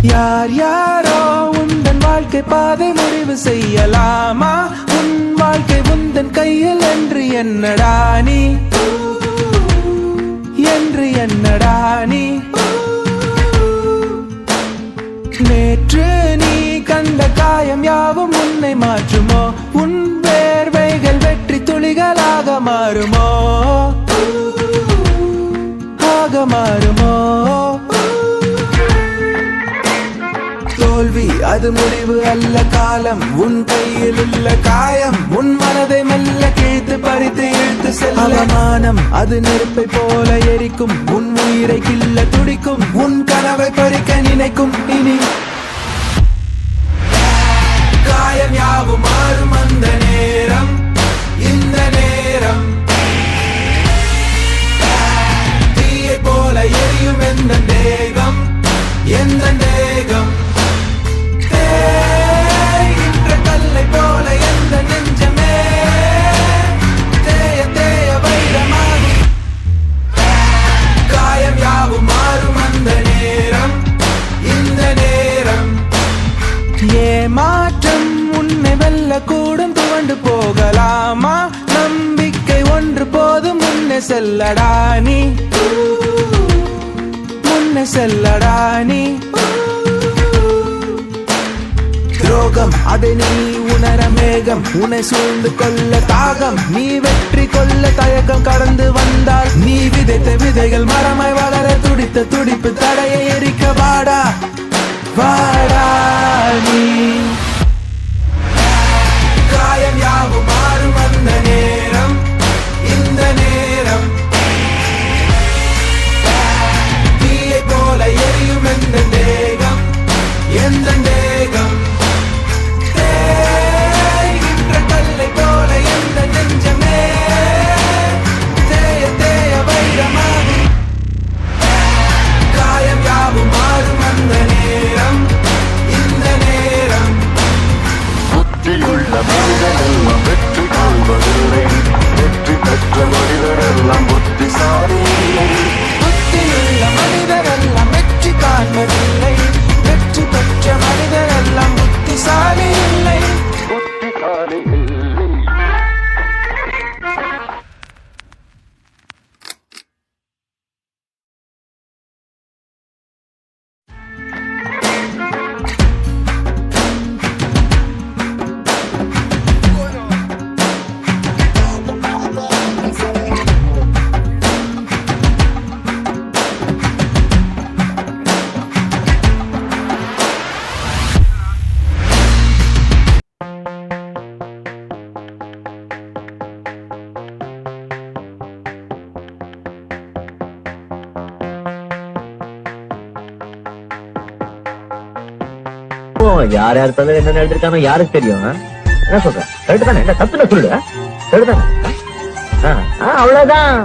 யார் யாரோ உந்தன் வாழ்க்கை பாதை முடிவு செய்யலாமா? உன் வாழ்க்கை உந்தன் கையில் என்று என்னடா நீ, என்று என்னடா நீ? நேற்று நீ கண்ட காயம் யாவும் உன்னை மாற்றுமோ? உன் வேர்வைகள் வெற்றி துளிகளாக மாறுமோ? ஆக மாறுமோ? தோல்வி அது முடிவு அல்ல, காலம் உன் கையில் உள்ள காயம் உன் மனதை மெல்ல கிழித்து பறித்து இழுத்து செல்ல. அவமானம் அது நெருப்பை போல எரிக்கும், உன் உயிரை கிள்ள துடிக்கும், உன் கனவை பறிக்க நினைக்கும். இனி காயம் யாவும் மாறும் அந்த நேரம், இந்த நேரம் தீயை போல எரியும் எந்த தேகம், எந்த தேகம் தேய்கின்ற கல்லை போல எந்த நெஞ்சமே தேய தேய வைரமாகி. காயம் யாவும் மாறும் அந்த நேரம், இந்த நேரம் ஏமாற்றம் உன்னை வெல்ல கூடும், துவண்டு போகலாமா? நம்பிக்கை ஒன்று போதும், முன்னே செல்லடா நீ, முன்னே செல்லடா நீ. துரோகம் அதை நீ உணர மேகம் உன்னை சூழ்ந்து கொள்ள தாகம், நீ வெற்றி கொள்ள தயக்கம் கடந்து வந்தால் நீ விதைத்த விதைகள் மரமாய் வளர துடித்த துடிப்பு தடையை எரிக்க வாடா வாடா நீ. காயம் யாவும் மாறும் அந்த நேரம், இந்த நேரம் தீயை போல எரியும் எந்த தேகம், எந்த தேகம் தேய்கின்ற கல்லை போல எந்த நெஞ்சமே தேய தேய வைரமாகி. காயம் யாவும் மாறும் அந்த நேரம், இந்த நேரம் புத்தியுள்ள மனிதனெல்லாம் வெற்றி கொள்வதில்லை, வெற்றி பெற்ற மனிதரெல்லாம் புத்திசாலி இல்லை. புத்தியுள்ள மனிதரெல்லாம் வெற்றி காண்பதில்லை, வெற்றி பெற்ற மனிதரெல்லாம் புத்திசாலி இல்லை. புத்திசாலி இல்லை. யார் யார் தவிர என்ன எழுதிருக்கானோ யாருக்கு தெரியும்? என்ன சொல்ற? கரெக்ட் தானே? என்ன தப்புன்னு சொல்லு. கரெக்ட் தானே? அவ்வளவுதான்.